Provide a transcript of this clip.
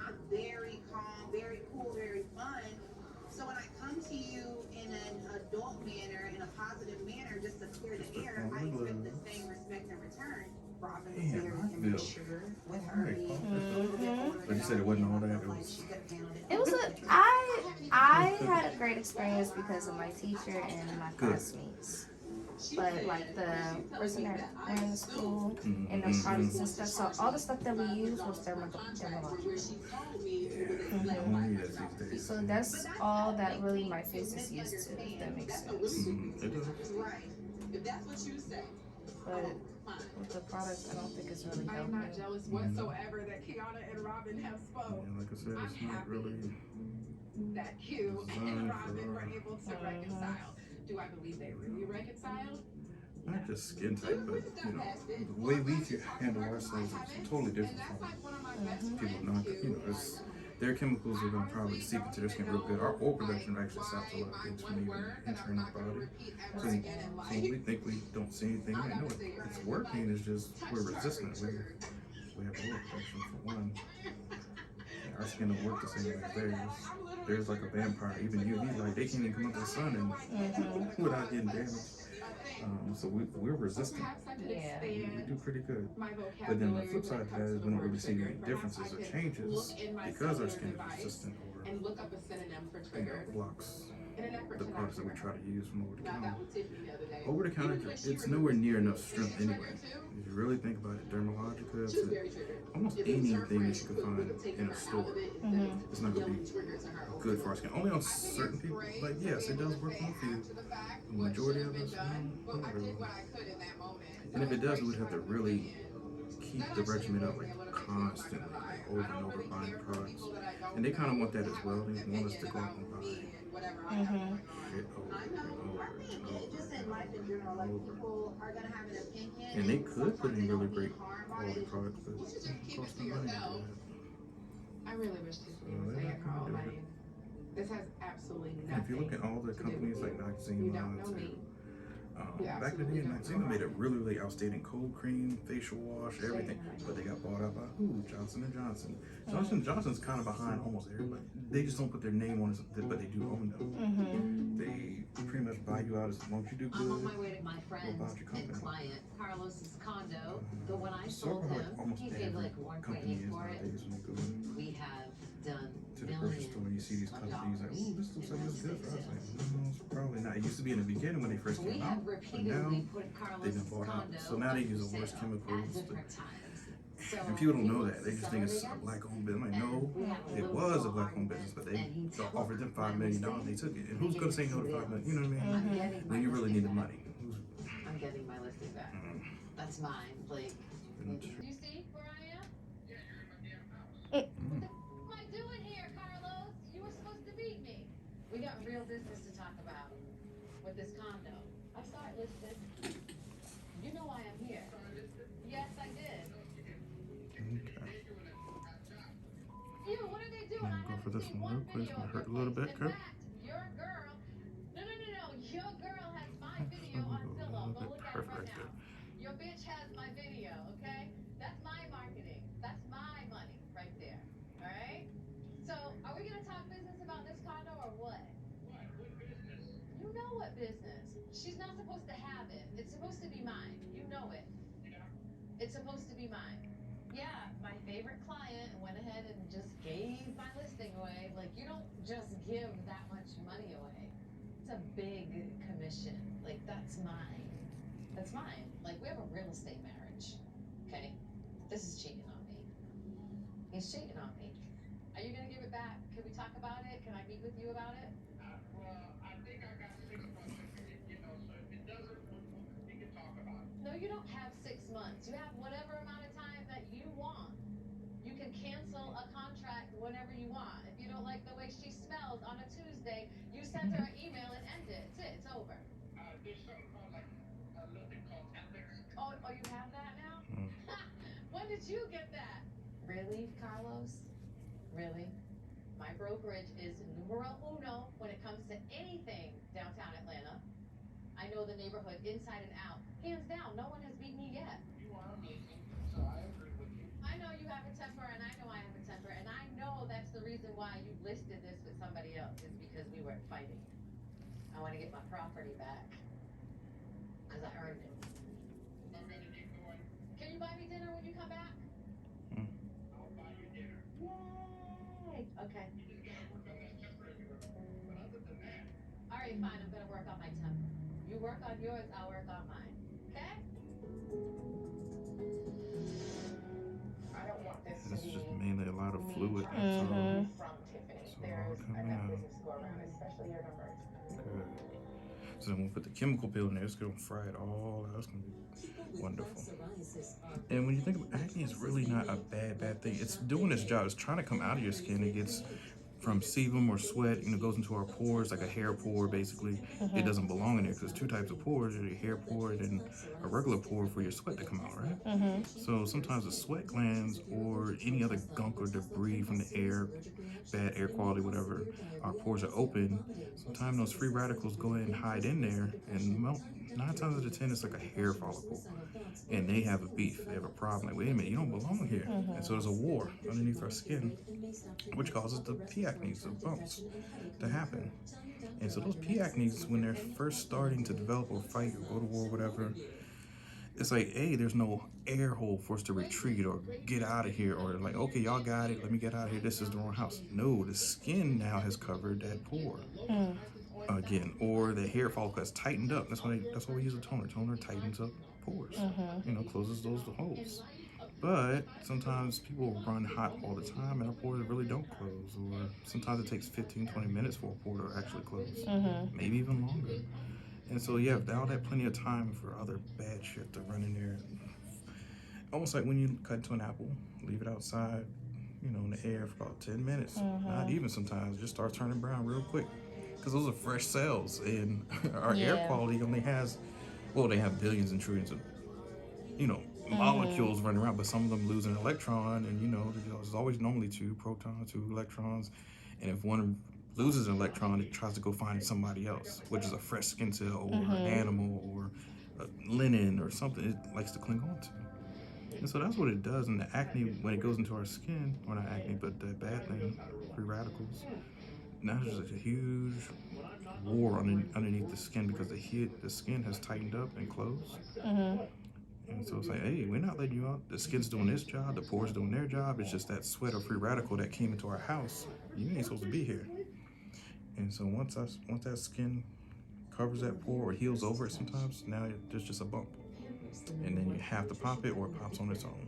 I'm very calm, very cool, very fun. So when I come to you in an adult manner, in a positive manner, just to clear the air, I expect the same respect in return. Robin was very immature with her being a little bit older. But you said it wasn't all that. It was a I had a great experience because of my teacher and my classmates. But like the person that ran the school and the products and stuff, so all the stuff that we used was dermatological. So that's all that really my face is used to, if that makes sense. But with the products, I don't think it's really helping. I'm not jealous whatsoever that Kiana and Robin have spoke. Like I said, it's not really that Q and Robin were able to reconcile. Do I believe they really reconciled? Not just skin type, but the way we handle ourselves is totally different from people not. It's, their chemicals are going to probably seep into their skin real good. Our oil production actually stops a lot of things from even entering our body. So we think we don't see anything. I know it's working. It's just we're resistant. We have oil production for one. Our skin don't work the same way as theirs. There's like a vampire. Even UV light, they can't even come up to the sun and without getting damaged. So we're resistant. Yeah. We do pretty good. But then the flip side of that is we don't really see any differences or changes because our skin is resistant or blocks the products that we try to use from over the counter. Over the counter, it's nowhere near enough strength anyway. If you really think about it, Dermalogica, it's almost anything that you can find in a store. It's not going to be good for our skin. Only on certain people. Like, yes, it does work on a few. The majority of us, not really. And if it does, we would have to really keep the regimen up like constantly, like over and over buying products. And they kind of want that as well. They want us to go out and buy shit over and over and over. And they could put in really great quality products, but it costs them money to do that. I really wish this would say it, Carl. This has absolutely nothing. If you look at all the companies like Noxzema, back in the day, Noxzema made a really, really outstanding cold cream, facial wash, everything. But they got bought out by who? Johnson & Johnson. Johnson & Johnson's kind of behind almost everybody. They just don't put their name on it, but they do own them. They pretty much buy you out as long as you do good. I'm on my way to my friend and client, Carlos's condo. But when I sold him, he paid like $1.8 for it. We have done to the grocery store and you see these companies like, oh, this looks like it's good for us. Like, no, it's probably not. It used to be in the beginning when they first came out, but now they've been bought out. So now they use the worst chemicals. And people don't know that. They just think it's a black-owned business. I'm like, no, it was a black-owned business, but they offered them $5 million. They took it. And who's going to say no to $5 million? You know what I mean? When you really need the money. I'm getting my listing back. That's mine. Like, you see where I am? Yeah, you're in my damn house. What am I doing here, Carlos? You were supposed to meet me. We got real business to talk about with this condo. I saw it listed. You know why I'm here. Yes, I did. Ew, what are they doing? I'm gonna go for this one real quick. It's gonna hurt a little bit, okay? Your girl. No. Your girl has my video on Zillow. Go look at it right now. Your bitch has my video, okay? That's my marketing. That's my money right there. All right? So, are we gonna talk business about this condo or what? What? What business? You know what business. She's not supposed to have it. It's supposed to be mine. You know it. Yeah. It's supposed to be mine. Yeah, my favorite client went ahead and just gave my listing away. Like, you don't just give that much money away. It's a big commission. Like, that's mine. That's mine. Like, we have a real estate marriage. Okay? This is cheating on me. He's cheating on me. Are you gonna give it back? Can we talk about it? Can I meet with you about it? Well, I think I got 6 months. So if it doesn't, we can talk about it. No, you don't have 6 months. You have whatever amount of time that you want. You can cancel a contract whenever you want. If you don't like the way she smells on a Tuesday, you send her an email and end it. It's it. It's over. There's something called like a little thing called ethics. Oh, you have that now? When did you get that? Really, Carlos? Really? My brokerage is numero uno when it comes to anything downtown Atlanta. I know the neighborhood inside and out. Hands down, no one has beat me yet. You are amazing, so I agree with you. I know you have a temper, and I know I have a temper, and I know worth fighting. I want to get my property back. Because I earned it. I'm ready to get going. Can you buy me dinner when you come back? I'll buy you dinner. Yay! Okay. You just gotta work on that temporary work. But other than that, All right, fine. I'm going to work on my temper. You work on yours, I'll work on mine. Okay? I don't want this to It's be just mainly a lot of me fluid. trying That's to all. move from Tiffany. So There's coming enough out. business to go around, especially your numbers. Good. So then we'll put the chemical peel in there. It's gonna fry it all out. It's gonna be wonderful. And when you think of acne, it's really not a bad thing. It's doing its job. It's trying to come out of your skin. It gets from sebum or sweat, and it goes into our pores, like a hair pore, basically. It doesn't belong in there because there's two types of pores. There's a hair pore and a regular pore for your sweat to come out, right? So sometimes the sweat glands or any other gunk or debris from the air, bad air quality, whatever, our pores are open. Sometimes those free radicals go ahead and hide in there, and 9 times out of 10, it's like a hair follicle. And they have a beef, they have a problem. Like, wait a minute, you don't belong here. And so there's a war underneath our skin, which causes the P acnes, the bumps, to happen. And so those P acnes, when they're first starting to develop or fight or go to war, whatever, it's like, hey, there's no air hole for us to retreat or get out of here, or like, okay, y'all got it, let me get out of here, this is the wrong house. No, the skin now has covered that pore again, or the hair follicle has tightened up. That's why we use a toner. Toner tightens up pores, closes those holes. But sometimes people run hot all the time and our pores really don't close, or sometimes it takes 15-20 minutes for a pore to actually close, maybe even longer. And so yeah, now that plenty of time for other bad shit to run in there. Almost like when you cut into an apple, leave it outside, in the air for about 10 minutes. Not even sometimes, just start turning brown real quick. Because those are fresh cells, and our air quality only has, they have billions and trillions of, molecules running around, but some of them lose an electron, and there's always normally 2 protons, 2 electrons, and if one loses an electron, it tries to go find somebody else, which is a fresh skin cell or an animal or linen or something it likes to cling on to. And so that's what it does. And the acne, when it goes into our skin, or not acne, but the bad thing, free radicals, now there's a huge war underneath the skin because the skin has tightened up and closed. And so it's like, hey, we're not letting you out. The skin's doing its job, the pores doing their job. It's just that sweat or free radical that came into our house. You ain't supposed to be here. And so once that skin covers that pore or heals over it sometimes, now there's just a bump. And then you have to pop it or it pops on its own.